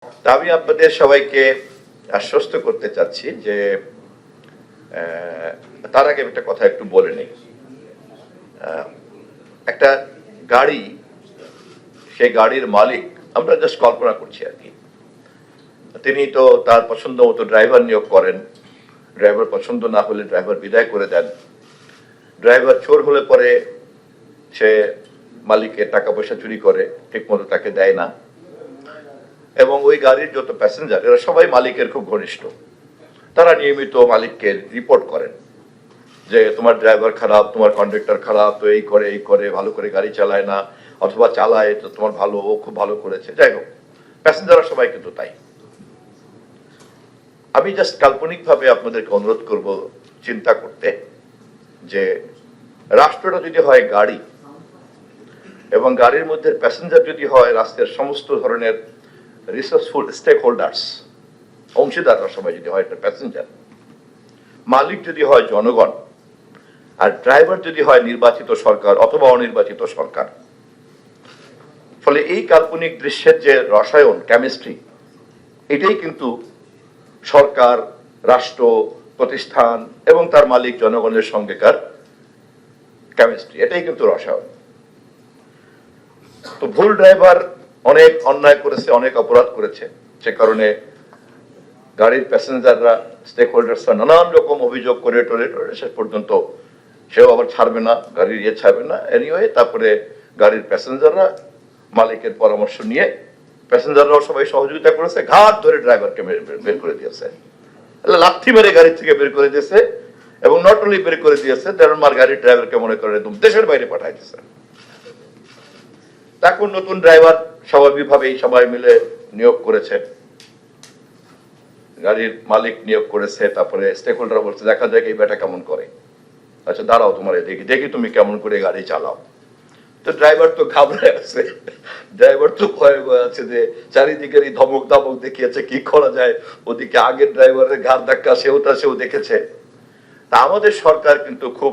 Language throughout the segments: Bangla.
আমি আপনাদের সবাইকে আশ্বস্ত করতে চাচ্ছি যে তার আগে একটা কথা একটু বলে নেই। একটা গাড়ি, সেই গাড়ির মালিক, আমরা জাস্ট কল্পনা করছি আর কি, তিনি তো তার পছন্দ মতো ড্রাইভার নিয়োগ করেন, ড্রাইভার পছন্দ না হলে ড্রাইভার বিদায় করে দেন, ড্রাইভার চোর হলে পরে সে মালিকের টাকা পয়সা চুরি করে, ঠিক মতো তাকে দেয় না, এবং ওই গাড়ির যত প্যাসেঞ্জার এরা সবাই মালিকের খুব ঘনিষ্ঠ। তারা নিয়মিত মালিককে রিপোর্ট করেন যে তোমার ড্রাইভার খারাপ, তোমার কন্ডাক্টর খারাপ, তো এই করে ভালো করে গাড়ি চালায় না, অথবা চালায় তো তোমার ভালো, ও খুব ভালো করেছে। যাই হোক, প্যাসেঞ্জাররা সবাই কিন্তু তাই। আমি জাস্ট কাল্পনিক ভাবে আপনাদেরকে অনুরোধ করব চিন্তা করতে যে রাষ্ট্রটা যদি হয় গাড়ি, এবং গাড়ির মধ্যে প্যাসেঞ্জার যদি হয় রাস্তার সমস্ত ধরনের রিসোর্সফুল স্টেক হোল্ডার্স, অংশীদাররা সবাই যদি হয় একটা প্যাসেঞ্জার, মালিক যদি হয় জনগণ, আর ড্রাইভার যদি হয় নির্বাচিত সরকার অথবা অনির্বাচিত সরকার, ফলে এই কাল্পনিক দৃশ্যের যে রসায়ন, কেমিস্ট্রি, এটাই কিন্তু সরকার, রাষ্ট্র, প্রতিষ্ঠান এবং তার মালিক জনগণের সঙ্গেকার কেমিস্ট্রি, এটাই কিন্তু রসায়ন। তো ভুল ড্রাইভার অনেক অন্যায় করেছে, অনেক অপরাধ করেছে, সে কারণে গাড়ির প্যাসেঞ্জাররা, স্টেক হোল্ডার্সরা নানান রকম অভিযোগ করে টোলে শেষ পর্যন্ত সেও আবার ছাড়বে না, গাড়ির ছাড়বে না। এনিওয়ে, তারপরে গাড়ির প্যাসেঞ্জাররা মালিকের পরামর্শ নিয়ে, প্যাসেঞ্জাররাও সবাই সহযোগিতা করেছে, ঘাট ধরে ড্রাইভারকে বের করে দিয়েছে, লাথি মেরে গাড়ি থেকে বের করে দিয়েছে, এবং নট অনলি বের করে দিয়েছে, দেড়মার গাড়ির ড্রাইভারকে মনে করে একদম দেশের বাইরে পাঠাই দিয়েছে। তখন নতুন ড্রাইভার স্বাভাবিকভাবেই সবাই মিলে নিয়োগ করেছে, গাড়ির মালিক নিয়োগ করেছে, তারপরে স্টেক হোল্ডার বলছে দেখা যাক এই বেটা কেমন করে, আচ্ছা দাঁড়াও তোমার দেখি দেখি তুমি কেমন করে গাড়ি চালাও। তো ড্রাইভার তো ঘাবড়ে আছে, ড্রাইভার তো ভয়ে ভয়ে আছে যে চারিদিকের এই ধমক ধমক দেখিয়েছে, কি করা যায়, ওদিকে আগের ড্রাইভারের ঘাড় ধাক্কা সেও দেখেছে। তা আমাদের সরকার কিন্তু খুব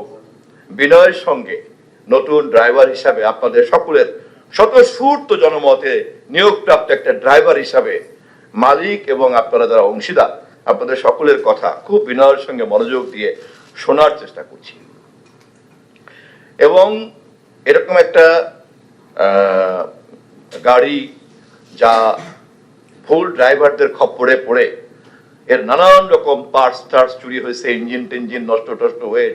বিনয়ের সঙ্গে নতুন ড্রাইভার হিসাবে আপনাদের সকলের স্বতঃস্ফূর্ত জনমতে নিয়োগপ্রাপ্ত একটা ড্রাইভার হিসাবে মালিক এবং আপনারা যারা অংশীদার, আপনাদের সকলের কথা খুব বিনয়ের সঙ্গে মনোযোগ দিয়ে শোনার চেষ্টা করছি। এবং এরকম একটা গাড়ি যা ভুল ড্রাইভারদের খপ্পরে পড়ে এর নানান রকম পার্টস টার্টস চুরি হয়েছে, ইঞ্জিন টিঞ্জিন নষ্ট টষ্ট হয়ে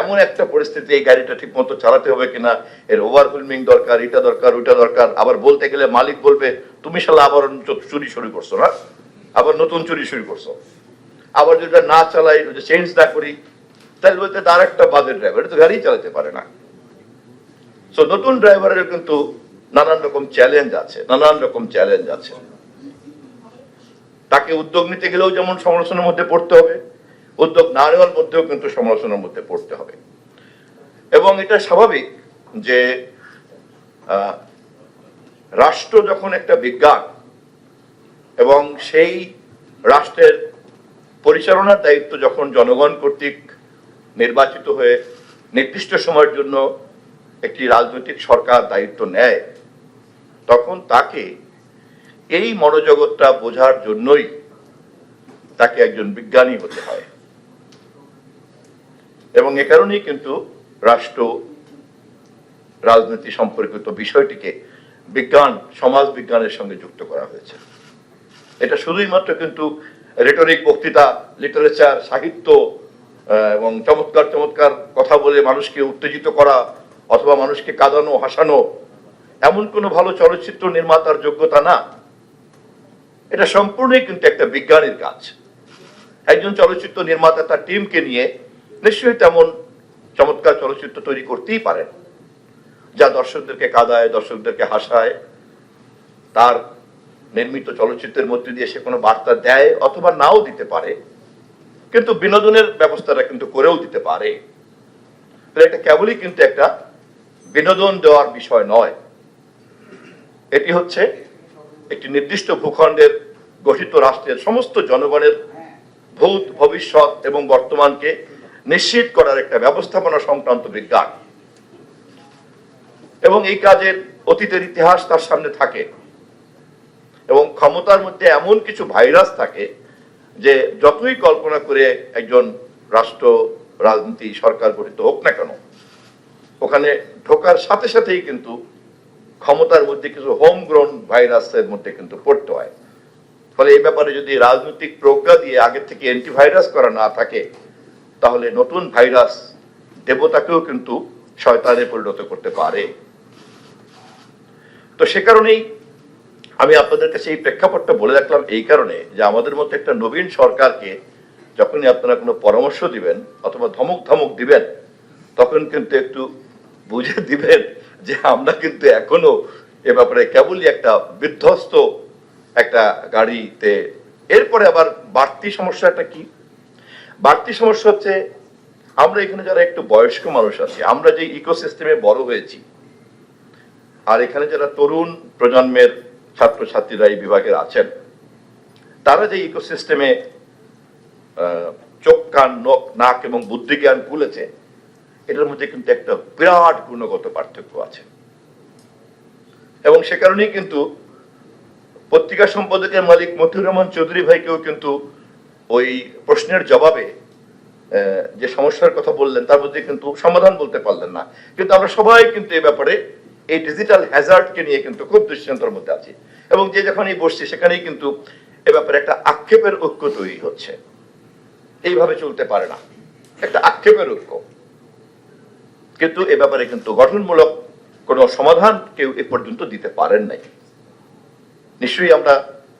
এমন একটা পরিস্থিতি, এই গাড়িটা ঠিক মতো চালাতে হবে কিনা, এর ওভারহুলমিং দরকার, এটা দরকার, ওইটা দরকার। আবার বলতে গেলে মালিক বলবে তুমি শালা আবার চুরি শুরু করছো না, আবার নতুন চুরি শুরু করছো। আবার যেটা না চালাই, চেঞ্জ না করি, তাহলে বলতে তার একটা বাজে ড্রাইভার, এটা তো গাড়ি চালাতে পারে না। সো নতুন ড্রাইভারের কিন্তু নানান রকম চ্যালেঞ্জ আছে, তাকে উদ্যোগ নিতে গেলেও যেমন সমালোচনার মধ্যে পড়তে হবে, উদ্যোগ না নেওয়ার মধ্যেও কিন্তু সমালোচনার মধ্যে পড়তে হবে। এবং এটা স্বাভাবিক যে রাষ্ট্র যখন একটা বিজ্ঞান, এবং সেই রাষ্ট্রের পরিচালনার দায়িত্ব যখন জনগণ কর্তৃক নির্বাচিত হয়ে নির্দিষ্ট সময়ের জন্য একটি রাজনৈতিক সরকার দায়িত্ব নেয়, তখন তাকে এই মনোজগৎটা বোঝার জন্যই তাকে একজন বিজ্ঞানী হতে হয়। এবং এ কারণেই কিন্তু রাষ্ট্র রাজনীতি সম্পর্কিত বিষয়টিকে বিজ্ঞান, সমাজ বিজ্ঞানের সঙ্গে যুক্ত করা হয়েছে। এটা শুধুই মাত্র কিন্তু রেটরিক, বক্তৃতা, লিটারেচার, সাহিত্য এবং চমৎকার চমৎকার কথা বলে মানুষকে উত্তেজিত করা অথবা মানুষকে কাঁদানো, হাসানো, এমন কোনো ভালো চলচ্চিত্র নির্মাতার যোগ্যতা না। এটা সম্পূর্ণই কিন্তু একটা বিজ্ঞানীর কাজ। একজন চলচ্চিত্র নির্মাতা তার টিমকে নিয়ে নিশ্চয়ই তেমন চমৎকার চলচ্চিত্র তৈরি করতেই পারেন, যা দর্শকদেরকে কাঁদায়, দর্শকদেরকে হাসায়, তার নির্মিত চলচ্চিত্রের মধ্যে দিয়ে সে কোনো বার্তা দেয় অথবা নাও দিতে পারে, কিন্তু বিনোদনের ব্যবস্থাটা কিন্তু করেও দিতে পারে। এটা কেবলই কিন্তু একটা বিনোদন দেওয়ার বিষয় নয়, এটি হচ্ছে একটি নির্দিষ্ট ভূখণ্ডের গঠিত রাষ্ট্রের সমস্ত জনগণের ভূত, ভবিষ্যৎ এবং বর্তমানকে নিশ্চিত করার একটা ব্যবস্থাপনা সংক্রান্ত বিজ্ঞান। এবং এই কাজের অতীতের ইতিহাস তার সামনে থাকে, এবং ক্ষমতার মধ্যে এমন কিছু ভাইরাস থাকে যে যতই কল্পনা করে একজন রাষ্ট্র রাজনীতি সরকার গঠিত হোক না কেন, ওখানে ঢোকার সাথে সাথেই কিন্তু ক্ষমতার মধ্যে কিছু হোম গ্রোন ভাইরাসের মধ্যে কিন্তু পড়তে হয়। ফলে এই ব্যাপারে যদি রাজনৈতিক প্রজ্ঞা দিয়ে আগে থেকে অ্যান্টিভাইরাস করা না থাকে, তাহলে নতুন ভাইরাস দেবতাকেও কিন্তু শয়তানে পরিণত করতে পারে। তো সে কারণেই আমি আপনাদের কাছে এই প্রেক্ষাপটটা বলে রাখলাম, এই কারণে যে আমাদের মধ্যে একটা নবীন সরকারকে যখনই আপনারা কোনো পরামর্শ দিবেন অথবা ধমক দিবেন, তখন কিন্তু একটু বুঝে দিবেন যে আমরা কিন্তু এখনো এ ব্যাপারে কেবলই একটা বিধ্বস্ত একটা গাড়িতে। এরপরে আবার বাড়তি সমস্যাটা কি? বাড়তি সমস্যা হচ্ছে আমরা এখানে যারা একটু বয়স্ক মানুষ আছি, আমরা যে ইকোসিস্টেমে বড় হয়েছি, আর এখানে যারা তরুণ প্রজন্মের ছাত্রছাত্রীরা এই বিভাগের আছেন, তারা যে ইকোসিস্টেমে চোখ কান নাক এবং বুদ্ধি জ্ঞান খুলেছে, এটার মধ্যে কিন্তু একটা বিরাট গুণগত পার্থক্য আছে। এবং সে কারণেই কিন্তু পত্রিকা সম্পাদকের মালিক মতিউর রহমান চৌধুরী ভাইকেও কিন্তু ওই প্রশ্নের জবাবে যে সমস্যার কথা বললেন তার মধ্যে কিন্তু সমাধান বলতে পারলেন না। কিন্তু আমরা সবাই কিন্তু এই ব্যাপারে এই ডিজিটাল হ্যাজার্ডকে নিয়ে কিন্তু খুব দুশ্চিন্তার মধ্যে আছি, এবং যে যখনই বসছি সেখানেই কিন্তু এ ব্যাপারে একটা আক্ষেপের ঐক্য তৈরি হচ্ছে। এইভাবে চলতে পারে না, একটা আক্ষেপের ঐক্য, কিন্তু এ ব্যাপারে কিন্তু গঠনমূলক কোনো সমাধান কেউ এ পর্যন্ত দিতে পারেন নাই। নিশ্চয়ই আমরা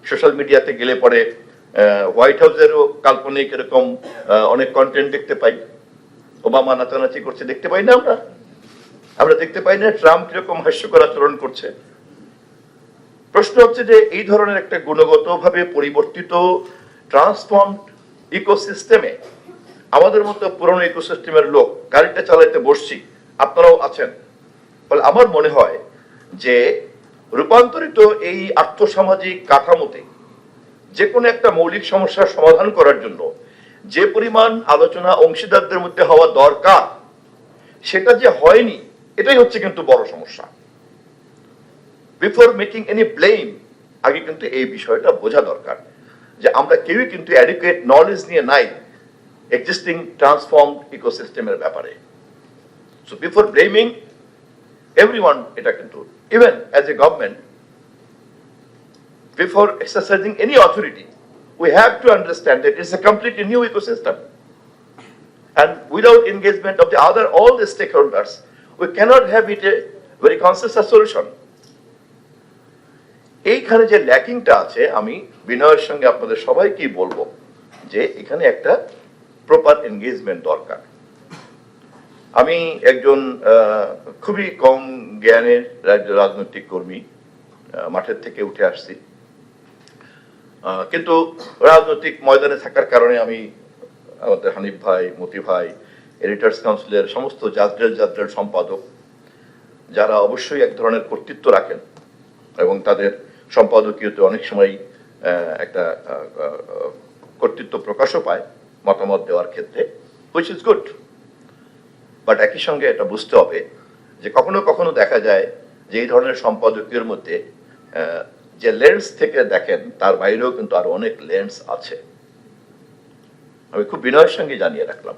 সোশ্যাল মিডিয়াতে গেলে পরে হোয়াইট হাউসেরও কাল্পনিক এরকম অনেক কন্টেন্ট দেখতে পাই। ওবামা নাচানাচি করছে দেখতে পাই না আমরা দেখতে পাই না ট্রাম্প কিরকম হাস্যকর আচরণ করছে। প্রশ্ন হচ্ছে যে এই ধরনের একটা গুণগতভাবে পরিবর্তিত ট্রান্সফর্ম ইকোসিস্টেমে আমাদের মতো পুরনো ইকোসিস্টেমের লোক গাড়িটা চালাইতে বসছি, আপনারাও আছেন। ফলে আমার মনে হয় যে রূপান্তরিত এই আর্থসামাজিক কাঠামোতে যে কোনো একটা মৌলিক সমস্যার সমাধান করার জন্য যে পরিমাণ আলোচনা অংশীদারদের মধ্যে হওয়া দরকার, সেটা যে হয়নি, এটাই হচ্ছে কিন্তু বড় সমস্যা। বিফোর মেকিং এনি ব্লেম, আগে কিন্তু এই বিষয়টা বোঝা দরকার যে আমরা কেউই কিন্তু অ্যাডিকুয়েট নলেজ নিয়ে নাই এক্সিস্টিং ট্রান্সফর্ম ইকোসিস্টেমের ব্যাপারে। সো বিফোর ব্লেমিং এভরিওয়ান, এটা কিন্তু even as a government, before exercising any authority, we have to understand that it's a completely new ecosystem. And without engagement of the other, all the stakeholders, we cannot have it a very consensus solution. এইখানে যে ল্যাকিংটা আছে, আমি বিনয়ের সঙ্গে আপনাদের সবাইকেই বলবো যে এখানে একটা প্রপার এনগেজমেন্ট দরকার। আমি একজন খুবই কম জ্ঞানের রাজনৈতিক কর্মী, মাঠের থেকে উঠে আসছি, কিন্তু রাজনৈতিক ময়দানে থাকার কারণে আমি আমাদের হানিফ ভাই, মতি ভাই, এডিটর্স কাউন্সিলের সমস্ত জাদ্রেল সম্পাদক, যারা অবশ্যই এক ধরনের কর্তৃত্ব রাখেন এবং তাদের সম্পাদকীয়তে অনেক সময় একটা কর্তৃত্ব প্রকাশও পায় মতামত দেওয়ার ক্ষেত্রে, হুইচ ইজ গুড। বাট একই সঙ্গে এটা বুঝতে হবে যে কখনো কখনো দেখা যায় যে এই ধরনের সম্পাদকীয়র মধ্যে যে লেন্স থেকে দেখেন তার বাইরেও কিন্তু আরো অনেক লেন্স আছে। আমি খুব বিনয়ের সঙ্গে জানিয়ে রাখলাম,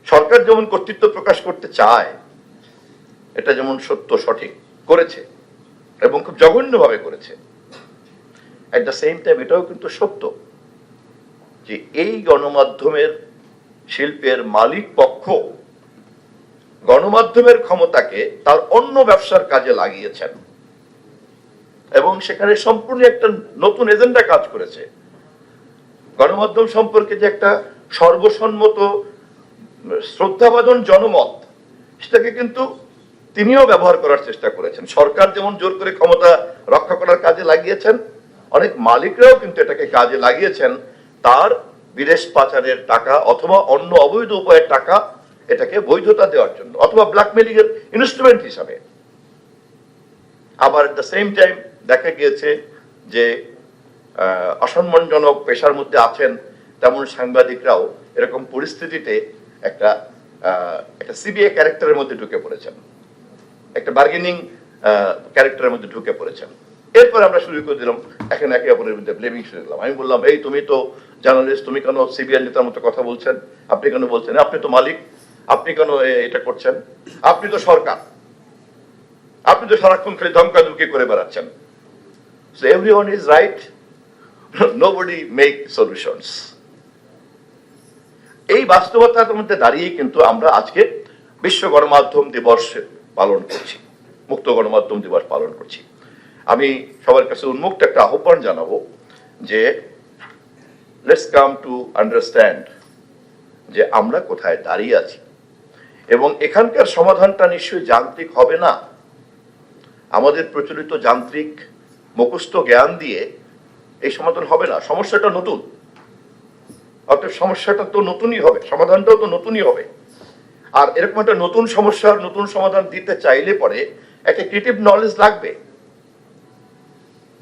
সরকার যেমন কর্তৃত্ব প্রকাশ করতে চায়, এটা যেমন সত্য সঠিক করেছে এবং খুব জঘন্যভাবে করেছে, এট দ্য সেম টাইম এটাও কিন্তু সত্য যে এই গণমাধ্যমের শিল্পের মালিক পক্ষ গণমাধ্যমের ক্ষমতাকে তার অন্য ব্যবসার কাজে লাগিয়েছেন এবং সেখানে সম্পূর্ণ একটা নতুন এজেন্ডা কাজ করেছে। গণমাধ্যম সম্পর্কে যে একটা সর্বসম্মত শ্রদ্ধাভাজন জনমত, সেটাকে কিন্তু তিনিও ব্যবহার করার চেষ্টা করেছেন। সরকার যেমন জোর করে ক্ষমতা রক্ষা করার কাজে লাগিয়েছেন, অনেক মালিকরাও কিন্তু এটাকে কাজে লাগিয়েছেন তার বিদেশ পাচারের টাকা অথবা অন্য অবৈধ উপায়ের টাকা এটাকে বৈধতা দেওয়ার জন্য, অথবা ব্ল্যাকমেলিং এর ইনস্ট্রুমেন্ট হিসাবে। আবার এট দ্য সেম টাইম দেখা গিয়েছে যে অসম্মানজনক পেশার মধ্যে আছেন তেমন সাংবাদিকরাও এরকম পরিস্থিতিতে একটা সিবিআই ক্যারেক্টারের মধ্যে ঢুকে পড়েছেন, একটা বার্গেনিং ক্যারেক্টারের মধ্যে ঢুকে পড়েছেন। এরপর আমরা শুরু করে দিলাম এখন একে অপরের মধ্যে ব্লেমিং শুরু করলাম। আমি বললাম, এই তুমি তো জার্নালিস্ট, তুমি কেন সিবিআই নেতার মতো কথা বলছেন, আপনি কেন বলছেন, আপনি তো মালিক, আপনি কেন এটা করছেন, আপনি তো সরকার, আপনি তো সারাক্ষণ খালি ধমকাধমকি করে বেড়াচ্ছেন। So everyone is right, nobody make solutions. এই বাস্তবতার মধ্যে দাঁড়িয়ে কিন্তু আমরা আজকে বিশ্ব গণমাধ্যম দিবস পালন করছি, মুক্ত গণমাধ্যম দিবস পালন করছি। আমি সবার কাছে উন্মুক্ত একটা আহ্বান জানাবো যে লেটস কাম টু আন্ডারস্ট্যান্ড যে আমরা কোথায় দাঁড়িয়ে আছি, এবং এখানকার সমাধানটা নিশ্চয়ই যান্ত্রিক হবে না। আমাদের প্রচলিত যান্ত্রিক মুখস্থ জ্ঞান দিয়ে এই সমাধান হবে না। সমস্যাটা নতুন, অর্থাৎ সমস্যাটা তো নতুনই হবে, সমাধানটাও তো নতুনই হবে। আর এরকম একটা নতুন সমস্যার নতুন সমাধান দিতে চাইলে পরে একটা ক্রিয়েটিভ নলেজ লাগবে,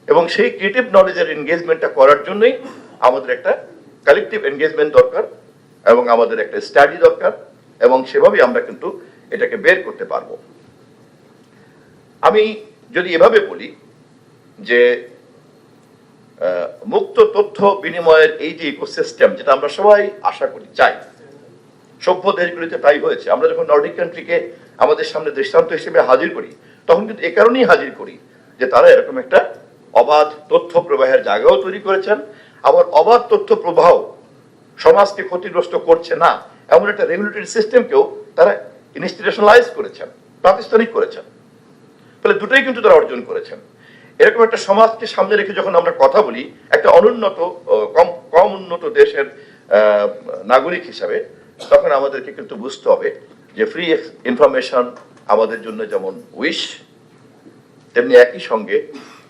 এবং সেই ক্রিয়েটিভ নলেজের এনগেজমেন্টটা করার জন্যই আমাদের একটা কালেকটিভ এনগেজমেন্ট দরকার, এবং আমাদের একটা স্টাডি দরকার, এবং সেভাবেই আমরা কিন্তু এটাকে বের করতে পারবো। আমি যদি এভাবে বলি যে মুক্ত তথ্য বিনিময়ের এই যে ইকোসিস্টেম, যেটা আমরা সবাই আশা করি চাই, সভ্য দেশগুলিতে তাই হয়েছে। আমরা যখন নর্ডিক কান্ট্রিকে আমাদের সামনে দৃষ্টান্ত হিসেবে হাজির করি, তখন কিন্তু এ কারণেই হাজির করি যে তারা এরকম একটা অবাধ তথ্য প্রবাহের জায়গাও তৈরি করেছেন, আবার অবাধ তথ্য প্রবাহ সমাজকে ক্ষতিগ্রস্ত করছে না এমন একটা রেগুলেটরি সিস্টেমকেও তারা ইনস্টিটিউশনালাইজ করেছেন, প্রাতিষ্ঠানিক করেছেন। ফলে দুটোই কিন্তু তারা অর্জন করেছেন। এরকম একটা সমাজকে সামনে রেখে যখন আমরা কথা বলি একটা অনুন্নত, কম উন্নত দেশের নাগরিক হিসাবে, তখন আমাদেরকে কিন্তু বুঝতে হবে যে ফ্রি ইনফরমেশন আমাদের জন্য যেমন উইশ, তেমনি একই সঙ্গে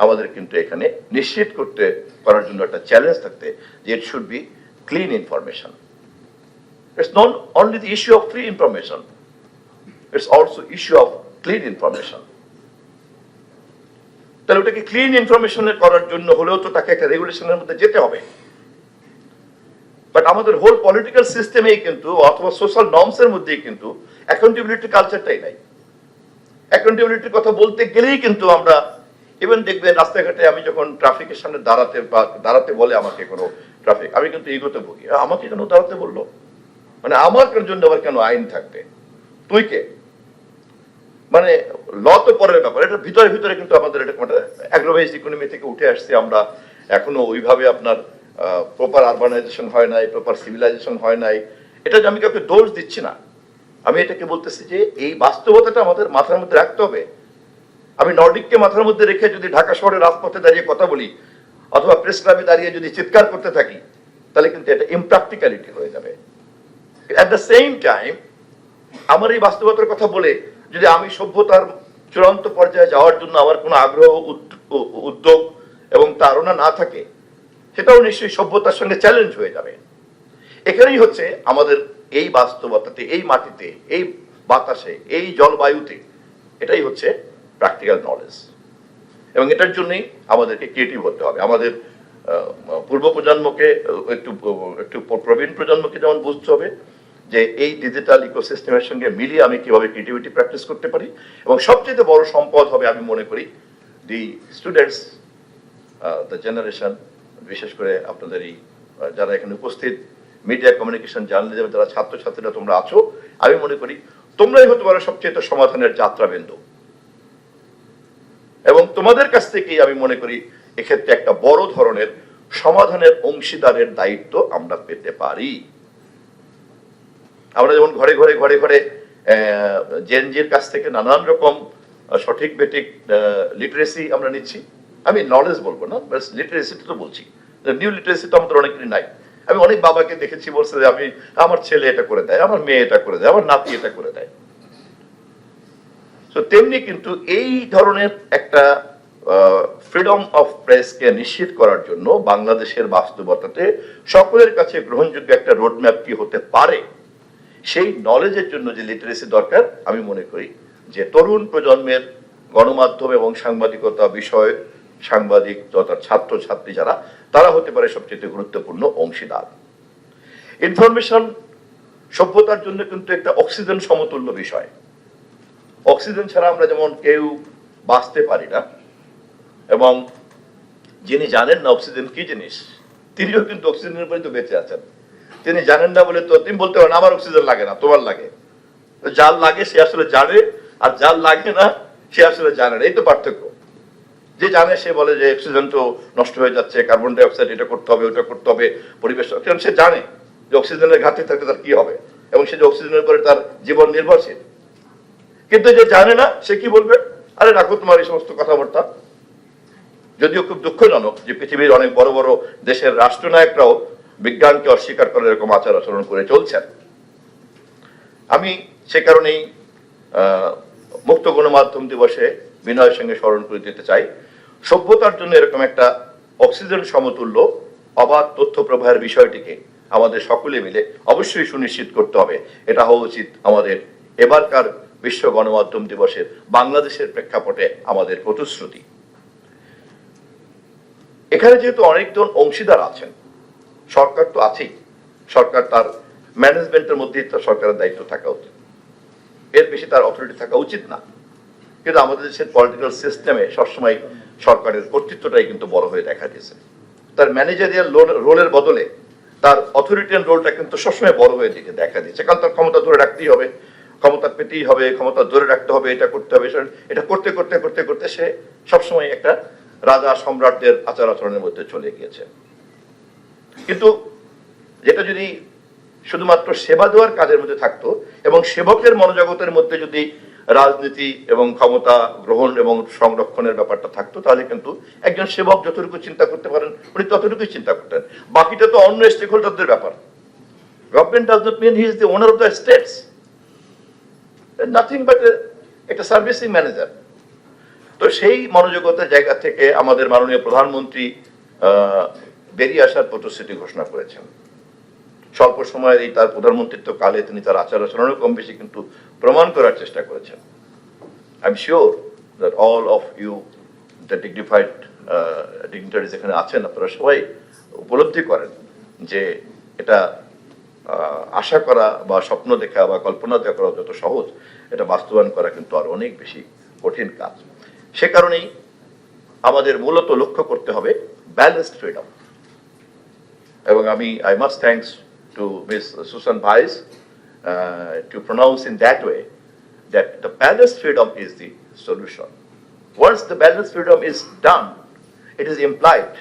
আমাদের কিন্তু এখানে নিশ্চিত করতে করার জন্য একটা চ্যালেঞ্জ থাকতে যে it should be clean information. It's not only the issue of free information, it's also issue of clean information. তাহলে ওটাকে ক্লিন ইনফরমেশনের করার জন্য হলেও তো তাকে একটা রেগুলেশনের মধ্যে যেতে হবে। বাট আমাদের হোল পলিটিক্যাল সিস্টেমেই কিন্তু, অথবা সোশ্যাল নর্মসের মধ্যেই কিন্তু অ্যাকাউন্টেবিলিটি কালচারটাই নাই। অ্যাকাউন্টেবিলিটির কথা বলতে গেলেই কিন্তু আমরা ইভেন দেখবেন রাস্তাঘাটে আমি যখন ট্রাফিকের সামনে দাঁড়াতে বলে আমাকে কোনো ট্রাফিক, আমি কিন্তু ইগোতে ভুগি, আমাকে কেন দাঁড়াতে বললো, মানে আমার জন্য আবার কেন আইন থাকবে, তুই কে, মানে ল তো পরের ব্যাপার। এটা ভিতরে ভিতরে কিন্তু আমাদের এটা অ্যাগ্রোবেসড ইকোনমি থেকে উঠে আসছে। আমরা এখনো ওইভাবে আপনার প্রপার আরবানাইজেশন হয় নাই, প্রপার সিভিলাইজেশন হয় নাই। এটা যে আমি কাউকে দোষ দিচ্ছি না, আমি এটাকে বলতেছি যে এই বাস্তবতাটা আমাদের মাথার মধ্যে রাখতে হবে। আমি নর্ডিককে মাথার মধ্যে রেখে যদি ঢাকা শহরের রাজপথে দাঁড়িয়ে কথা বলি অথবা প্রেস ক্লাবে দাঁড়িয়ে যদি চিৎকার করতে থাকি, তাহলে কিন্তু এটা ইমপ্র্যাকটিক্যালিটি হয়ে যাবে। অ্যাট দ্য সেম টাইম আমার এই বাস্তবতার কথা বলে যদি আমি সভ্যতার চূড়ান্ত পর্যায়ে যাওয়ার জন্য আমার কোনো আগ্রহ, উদ্যোগ এবং তাড়না না থাকে, সেটাও নিশ্চয়ই সভ্যতার সঙ্গে চ্যালেঞ্জ হয়ে যাবে। এখানেই হচ্ছে আমাদের এই বাস্তবতাতে, এই মাটিতে, এই বাতাসে, এই জলবায়ুতে, এটাই হচ্ছে প্র্যাকটিক্যাল নলেজ। এবং এটার জন্যই আমাদেরকে ক্রিয়েটিভ হতে হবে। আমাদের পূর্ব প্রজন্মকে, একটু প্রবীণ প্রজন্মকে যেমন বুঝতে হবে যে এই ডিজিটাল ইকোসিস্টেমের সঙ্গে মিলিয়ে আমি কিভাবে ক্রিয়েটিভিটি প্র্যাকটিস করতে পারি। এবং সবচেয়ে বড় সম্পদ হবে আমি মনে করি দি স্টুডেন্টস, দ্য জেনারেশন, বিশেষ করে আপনাদের এই যারা এখানে উপস্থিত মিডিয়া কমিউনিকেশন জার্নালিজম যারা ছাত্রছাত্রীরা তোমরা আছো, আমি মনে করি তোমরাই হতে পারো সবচেয়ে সমাধানের যাত্রাবিন্দু। এবং তোমাদের কাছ থেকেই আমি মনে করি এক্ষেত্রে একটা বড় ধরনের সমাধানের অংশীদারের দায়িত্ব আমরা পেতে পারি। আমরা যেমন ঘরে ঘরে ঘরে ঘরে জেনজির কাছ থেকে নানান রকম সঠিক বেঠিক লিটারেসি আমরা নিচ্ছি। আমি নলেজ বলবো না, লিটারেসি তো বলছি, নিউ লিটারেসি তো আমাদের অনেকেরই নাই। আমি অনেক বাবাকে দেখেছি বলছে যে আমি, আমার ছেলে এটা করে দেয়, আমার মেয়ে এটা করে দেয়, আমার নাতি এটা করে দেয়। তো তেমনি কিন্তু এই ধরনের একটা ফ্রিডম অফ প্রেসকে নিশ্চিত করার জন্য বাংলাদেশের বাস্তবতাতে সকলের কাছে গ্রহণযোগ্য একটা রোডম্যাপ কি হতে পারে, সেই নলেজের জন্য যে লিটারেসি দরকার, আমি মনে করি যে তরুণ প্রজন্মের গণমাধ্যম এবং সাংবাদিকতা বিষয় সাংবাদিক তথা ছাত্রছাত্রী যারা, তারা হতে পারে সবচেয়ে গুরুত্বপূর্ণ অংশীদার। ইনফরমেশন সভ্যতার জন্য কিন্তু একটা অক্সিজেন সমতুল্য বিষয়। অক্সিজেন ছাড়া আমরা যেমন কেউ বাঁচতে পারি না, এবং যিনি জানেন না অক্সিজেন কি জিনিস, তিনিও কিন্তু অক্সিজেনের উপরে তো বেঁচে আছেন। তিনি জানেন না বলে তো তিনি বলতে পারেন আমার অক্সিজেন লাগে না, তোমার লাগে। যার লাগে সে আসলে জানে, আর যার লাগে না সে আসলে জানে না। এই তো পার্থক্য। যে জানে সে বলে যে অক্সিজেন তো নষ্ট হয়ে যাচ্ছে, কার্বন ডাই অক্সাইড এটা করতে হবে, ওটা করতে হবে, পরিবেশ। কারণ সে জানে যে অক্সিজেনের ঘাটতি থাকলে তার কি হবে, এবং সে যে অক্সিজেনের উপরে তার জীবন নির্ভরশীল। কিন্তু যে জানে না সে কি বলবে, আরে রাখো তোমার এই সমস্ত কথাবার্তা। যদিও খুব দুঃখজনক যে পৃথিবীর অনেক বড় বড় দেশের রাষ্ট্রনায়করাও বিজ্ঞানকে অস্বীকার করার এরকম আচার আচরণ করে চলছেন। আমি সে কারণেই মুক্ত গণমাধ্যম দিবসে বিনয়ের সঙ্গে স্মরণ করে দিতে চাই, সভ্যতার জন্য এরকম একটা অক্সিজেন সমতুল্য অবাধ তথ্য প্রবাহের বিষয়টিকে আমাদের সকলে মিলে অবশ্যই সুনিশ্চিত করতে হবে। এটা হওয়া উচিত আমাদের এবারকার বিশ্ব গণমাধ্যম দিবসের বাংলাদেশের প্রেক্ষাপটে আমাদের প্রতিশ্রুতি। এখানে যেহেতু অনেকজন অংশীদার আছেন, সরকার তো আছেই, সরকার তার ম্যানেজমেন্টের মধ্যেই তো সরকারের দায়িত্ব থাকা উচিত, এর বেশি তার অথরিটি থাকা উচিত না। কিন্তু আমাদের দেশের পলিটিক্যাল সিস্টেমে সবসময় সরকারের কর্তৃত্বটাই কিন্তু বড় হয়ে দেখা দিয়েছে। তার ম্যানেজারিয়াল রোলের বদলে তার অথরিটিয়ান রোলটা কিন্তু সবসময় বড় হয়ে দেখা দিয়েছে। কারণ তার ক্ষমতা ধরে রাখতেই হবে, ক্ষমতা পেতেই হবে, ক্ষমতা ধরে রাখতে হবে, এটা করতে হবে, এটা করতে করতে করতে করতে সে সবসময় একটা রাজা সম্রাটদের আচার আচরণের মধ্যে চলে গিয়েছে। কিন্তু যেটা যদি শুধুমাত্র সেবা দেওয়ার কাজের মধ্যে থাকতো এবং সেবকের মনোজগতের মধ্যে যদি রাজনীতি এবং ক্ষমতা গ্রহণ এবং সংরক্ষণের ব্যাপারটা থাকতো, তাহলে কিন্তু একজন সেবক যতটুকু চিন্তা করতে পারেন উনি ততটুকুই চিন্তা করতেন। বাকিটা তো অন্য স্টেক হোল্ডারদের ব্যাপার। Government does not mean he is the owner of the states, nothing but একটা সার্ভিসিং ম্যানেজার। তো সেই মনোজগতের জায়গা থেকে আমাদের মাননীয় প্রধানমন্ত্রী বেরিয়ে আসার প্রতিশ্রুতি ঘোষণা করেছেন। স্বল্প সময়ের এই তার প্রধানমন্ত্রিত্ব কালে তিনি তার আচার আচরণও কম বেশি কিন্তু প্রমাণ করার চেষ্টা করেছেন। I am sure that all of you the dignitaries এখানে আছেন, আপনারা সবাই উপলব্ধি করেন যে এটা আশা করা বা স্বপ্ন দেখা বা কল্পনা করা যত সহজ, এটা বাস্তবায়ন করা কিন্তু আর অনেক বেশি কঠিন কাজ। সে কারণেই আমাদের মূলত লক্ষ্য করতে হবে ব্যালেন্সড ফ্রিডম। এবং I must thanks to Ms. Susan Bais to pronounce in that way that the balanced freedom is the solution. Once the balanced freedom is done, it is implied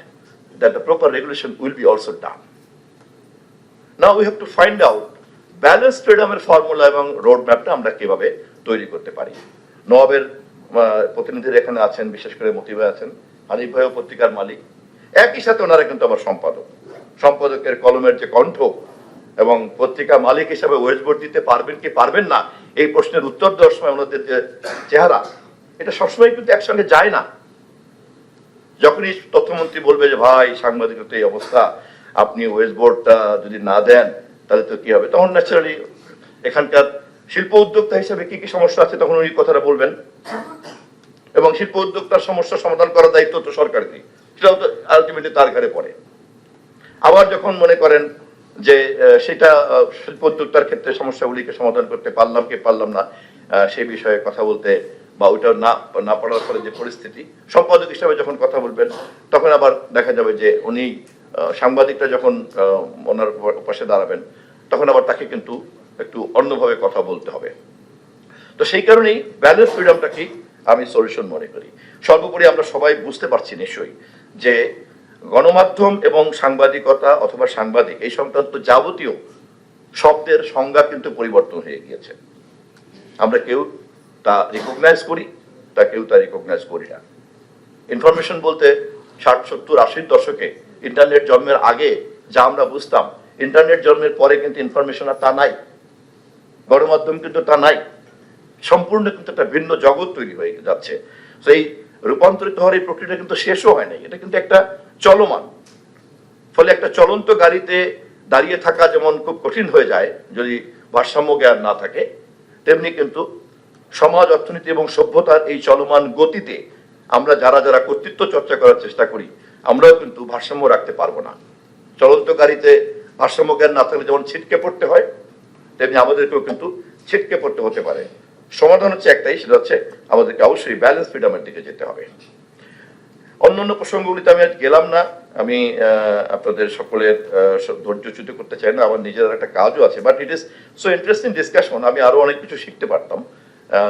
that the proper regulation will be also done. Now we have to find out balanced freedom এর ফর্মুলা এবং রোড ম্যাপটা আমরা কিভাবে তৈরি করতে পারি। নবাবের প্রতিনিধিরা এখানে আছেন, বিশেষ করে মতি ভাই আছেন, হানিফ ভাইও পত্রিকার মালিক, একই সাথে ওনারা কিন্তু আমার সম্পাদকের কলমের যে কণ্ঠ এবং পত্রিকা মালিক হিসাবে ওয়েজ বোর্ড দিতে পারবেন কি পারবেন না এই প্রশ্নের উত্তর দেওয়ার সময় ওনাদের যে চেহারা, এটা সবসময় কিন্তু একসঙ্গে যায় না। যখনই তথ্যমন্ত্রী বলবে যে ভাই সাংবাদিকতা এই অবস্থা, আপনি ওয়েজ বোর্ডটা যদি না দেন তাহলে তো কি হবে, তখন ন্যাচারালি এখানকার শিল্প উদ্যোক্তা হিসাবে কি কি সমস্যা আছে তখন উনি কথাটা বলবেন, এবং শিল্প উদ্যোক্তার সমস্যা সমাধান করার দায়িত্ব তো সরকারেরই, সেটাও তো আলটিমেটলি তার ঘাড়ে পড়ে। আবার যখন মনে করেন যে সেটা শিল্প উদ্যোক্তার ক্ষেত্রে সমস্যাগুলিকে সমাধান করতে পারলাম কি পারলাম না সেই বিষয়ে কথা বলতে বা ওইটা না পড়ার ফলে যে পরিস্থিতি, সম্পাদক হিসাবে যখন কথা বলবেন তখন আবার দেখা যাবে যে উনি সাংবাদিকরা যখন ওনার পাশে দাঁড়াবেন তখন আবার তাকে কিন্তু একটু অন্যভাবে কথা বলতে হবে। তো সেই কারণেই ব্যালেন্স ফ্রিডমটাকেই আমি সলিউশন মনে করি। সর্বোপরি আমরা সবাই বুঝতে পারছি নিশ্চয়ই যে গণমাধ্যম এবং সাংবাদিকতা অথবা সাংবাদিক এই সংক্রান্ত যাবতীয় শব্দের সংজ্ঞা কিন্তু পরিবর্তন হয়ে গিয়েছে। আমরা কেউ তা রিকগনাইজ করি, কেউ তা রিকগনাইজ করি না। ইনফরমেশন বলতে 60, 70, 80 দশকে ইন্টারনেট জন্মের আগে যা আমরা বুঝতাম, ইন্টারনেট জন্মের পরে কিন্তু ইনফরমেশন আর তা নাই, গণমাধ্যম কিন্তু তা নাই, সম্পূর্ণ কিন্তু একটা ভিন্ন জগৎ তৈরি হয়ে যাচ্ছে। তো এই রূপান্তরিত হওয়ার এই প্রক্রিয়াটা কিন্তু শেষও হয় নাই, এটা কিন্তু একটা চলমান। ফলে একটা চলন্ত গাড়িতে দাঁড়িয়ে থাকা যেমন খুব কঠিন হয়ে যায় যদি ভারসাম্য জ্ঞান না থাকে, তেমনি কিন্তু সমাজ, অর্থনীতি এবং সভ্যতার এই চলমান গতিতে আমরা যারা যারা কর্তৃত্ব চর্চা করার চেষ্টা করি আমরাও কিন্তু ভারসাম্য রাখতে পারবো না। চলন্ত গাড়িতে ভারসাম্য জ্ঞান না থাকলে যেমন ছিটকে পড়তে হয়, তেমনি আমাদেরকেও কিন্তু ছিটকে পড়তে হতে পারে। সমাধান হচ্ছে একটাই, সেটা হচ্ছে আমাদেরকে অবশ্যই ব্যালেন্স ফ্রিডমের দিকে যেতে হবে। অন্যান্য প্রসঙ্গগুলিতে আমি আজ গেলাম না, আমি আপনাদের সকলের ধৈর্যচ্যুত করতে চাই না, আমার নিজের একটা কাজও আছে, but it is so interesting discussion, আমি আরো অনেক কিছু শিখতে পারতাম,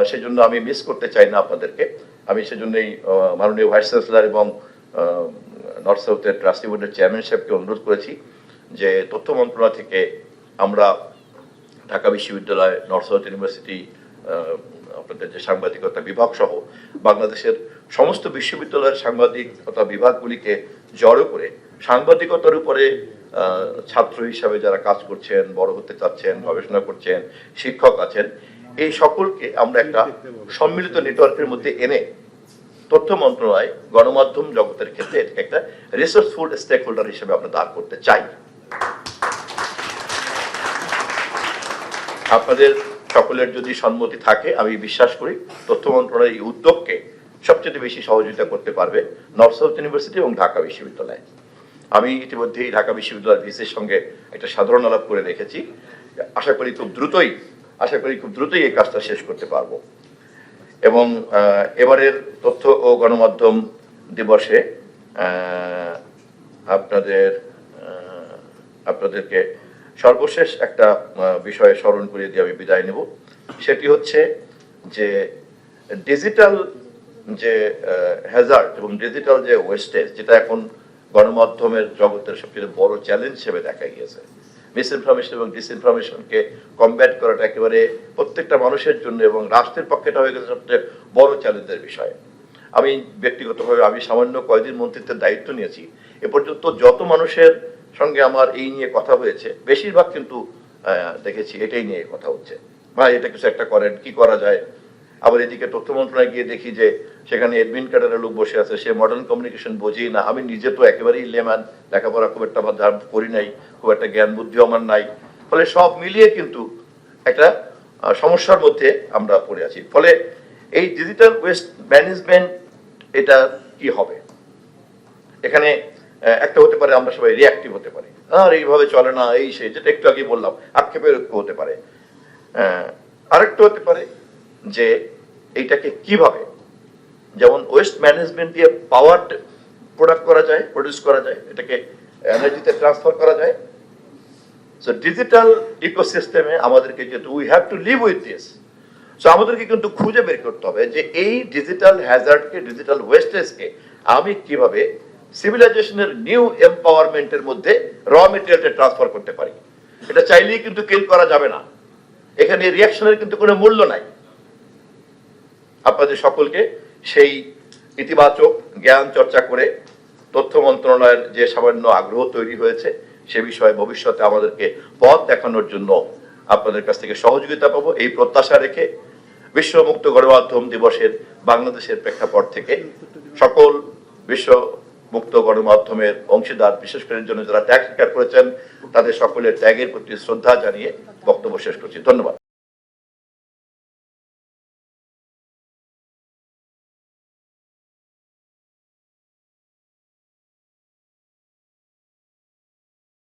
সেই জন্য আমি মিস করতে চাই না আপনাদেরকে। আমি সেজন্যই মাননীয় ভাইস চ্যান্সেলর এবং নর্থ সাউথের ট্রাস্টি বোর্ডের চেয়ারম্যান সাহেবকে অনুরোধ করেছি যে তথ্য মন্ত্রণালয় থেকে আমরা ঢাকা বিশ্ববিদ্যালয়, নর্থ সাউথ ইউনিভার্সিটি, আপনাদের যে সাংবাদিকতা বিভাগ সহ বাংলাদেশের সমস্ত বিশ্ববিদ্যালয়ের সাংবাদিকতা বিভাগগুলিকে জড়ো করে সাংবাদিকতার উপরে ছাত্র হিসাবে যারা কাজ করছেন, বড় হতে চাচ্ছেন, গবেষণা করছেন, শিক্ষক আছেন, এই সকলকে আমরা একটা সম্মিলিত নেটওয়ার্কের মধ্যে এনে তথ্য মন্ত্রণালয় গণমাধ্যম জগতের ক্ষেত্রে এটাকে একটা রিসোর্সফুল স্টেক হোল্ডার হিসেবে আমরা দাঁড় করতে চাই। আপনাদের সকলের যদি সম্মতি থাকে, আমি বিশ্বাস করি তথ্য মন্ত্রণালয়ের এই উদ্যোগকে সবচেয়ে বেশি সহযোগিতা করতে পারবে নর্থ সাউথ ইউনিভার্সিটি এবং ঢাকা বিশ্ববিদ্যালয়। আমি ইতিমধ্যেই ঢাকা বিশ্ববিদ্যালয়ের ভিসির সঙ্গে একটা সাধারণ আলাপ করে রেখেছি, আশা করি খুব দ্রুতই এই কাজটা শেষ করতে পারবো। এবং এবারের তথ্য ও গণমাধ্যম দিবসে আপনাদেরকে সর্বশেষ একটা বিষয়ে স্মরণ করিয়ে দিয়ে আমি বিদায় নেব। সেটি হচ্ছে যে ডিজিটাল যে হ্যাজার্ড এবং ডিজিটাল যে ওয়েস্টেজ, যেটা এখন গণমাধ্যমের জগতের সবচেয়ে বড় চ্যালেঞ্জ হিসেবে দেখা গিয়েছে। মিসইনফরমেশন এবং ডিসইনফরমেশনকে কমব্যাট করাটা একেবারে প্রত্যেকটা মানুষের জন্য এবং রাষ্ট্রের পক্ষে এটা হয়ে গেছে সবচেয়ে বড় চ্যালেঞ্জের বিষয়। আমি ব্যক্তিগতভাবে আমি সামান্য কয়েকদিন মন্ত্রিত্বের দায়িত্ব নিয়েছি, এ পর্যন্ত যত মানুষের সঙ্গে আমার এই নিয়ে কথা হয়েছে বেশিরভাগ কিন্তু দেখেছি এটাই নিয়ে কথা হচ্ছে, ভাই এটা কিছু একটা করেন, কি করা যায়। আবার এদিকে তথ্য মন্ত্রণালয়ে গিয়ে দেখি যে সেখানে এডমিন ক্যাডারের লোক বসে আছে, সে মডার্ন কমিউনিকেশন বোঝেই না। আমি নিজে তো একেবারেই লেম্যান, লেখাপড়া খুব একটা করি নাই, খুব একটা জ্ঞান বুদ্ধিও আমার নাই, ফলে সব মিলিয়ে কিন্তু একটা সমস্যার মধ্যে আমরা পড়ে আছি। ফলে এই ডিজিটাল ওয়েস্ট ম্যানেজমেন্ট এটা কি হবে, এখানে একটা হতে পারে আমরা সবাই রিঅ্যাক্টিভ হতে পারি, আর এইভাবে চলে না, এই সেই, যেটা একটু আগে বললাম, আক্ষেপের হতে পারে। আরেকটা হতে পারে যে এইটাকে কিভাবে, যেমন ওয়েস্ট ম্যানেজমেন্ট দিয়ে পাওয়ার প্রোডাক্ট করা যায়, প্রডিউস করা যায়, এটাকে এনার্জিতে ট্রান্সফার করা যায়। সো ডিজিটাল ইকোসিস্টেমে আমাদেরকে যেহেতু we have to live with this, so আমাদেরকে কিন্তু খুঁজে বের করতে হবে যে এই ডিজিটাল হ্যাজার্ডকে, ডিজিটাল ওয়েস্টেজকে আমি কিভাবে সিভিলাইজেশনের নিউ এম্পাওয়ারমেন্টের মধ্যে র মেটেরিয়ালটা ট্রান্সফার করতে পারি। এটা চাইলেই কিন্তু কিল করা যাবে না, এখানে রিঅ্যাকশনের কিন্তু কোনো মূল্য নাই। আপনাদের সকলকে সেই ইতিবাচক জ্ঞান চর্চা করে তথ্য মন্ত্রণালয়ের যে সামান্য আগ্রহ তৈরি হয়েছে সে বিষয়ে ভবিষ্যতে আমাদেরকে পথ দেখানোর জন্য আপনাদের কাছ থেকে সহযোগিতা পাবো, এই প্রত্যাশা রেখে বিশ্ব মুক্ত গণমাধ্যম দিবসের বাংলাদেশের প্রেক্ষাপট থেকে সকল বিশ্ব মুক্ত গণমাধ্যমের অংশীদার, বিশেষ করে জন্য যারা ত্যাগ স্বীকার করেছেন, তাদের সকলের ত্যাগের প্রতি শ্রদ্ধা জানিয়ে বক্তব্য শেষ করছি। ধন্যবাদ।